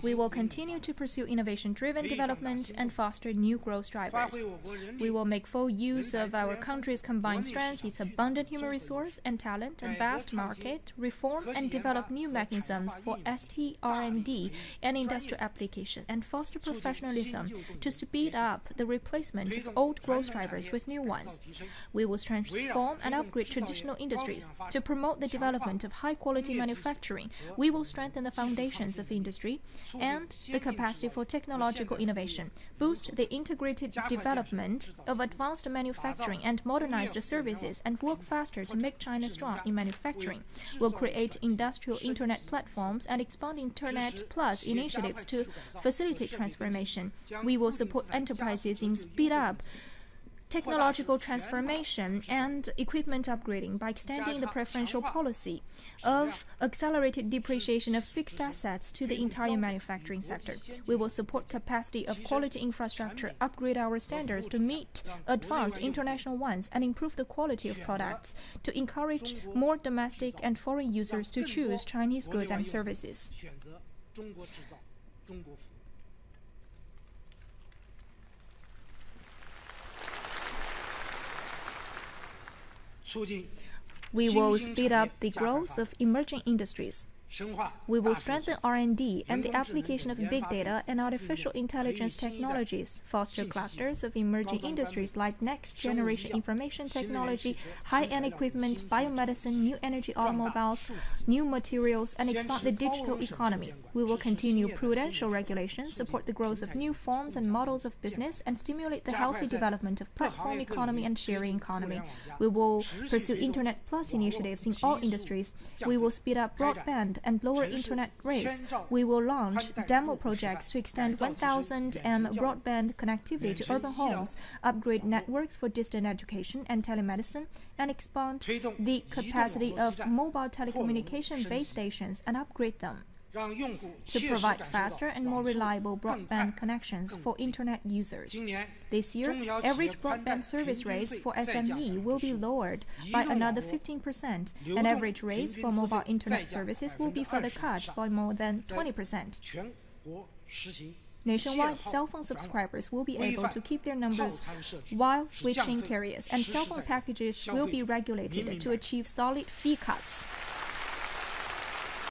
We will continue to pursue innovation-driven development and foster new growth drivers. We will make full use of our country's combined strengths, its abundant human resource and talent and vast market, reform and develop new mechanisms for ST-R&D and industrial application, and foster professionalism to speed up the replacement of old growth drivers with new ones. We will transform and upgrade traditional industries to promote the development of high-quality manufacturing. We will strengthen the foundations of industry and the capacity for technological innovation, boost the integrated development of advanced manufacturing and modernized services, and work faster to make China strong in manufacturing. We'll create industrial internet platforms and expand Internet Plus initiatives to facilitate transformation. We will support enterprises in speed up technological transformation and equipment upgrading by extending the preferential policy of accelerated depreciation of fixed assets to the entire manufacturing sector. We will support capacity of quality infrastructure, upgrade our standards to meet advanced international ones, and improve the quality of products to encourage more domestic and foreign users to choose Chinese goods and services. We will speed up the growth of emerging industries. We will strengthen R&D and the application of big data and artificial intelligence technologies, foster clusters of emerging industries like next-generation information technology, high-end equipment, biomedicine, new energy automobiles, new materials, and expand the digital economy. We will continue prudential regulations, support the growth of new forms and models of business, and stimulate the healthy development of platform economy and sharing economy. We will pursue Internet Plus initiatives in all industries. We will speed up broadband and lower internet rates. We will launch demo projects to extend 1,000 and broadband connectivity to urban homes, upgrade networks for distant education and telemedicine, and expand the capacity of mobile telecommunication base stations and upgrade them to provide faster and more reliable broadband connections for Internet users. This year, average broadband service rates for SME will be lowered by another 15%, and average rates for mobile Internet services will be further cut by more than 20%. Nationwide, cell phone subscribers will be able to keep their numbers while switching carriers, and cell phone packages will be regulated to achieve solid fee cuts.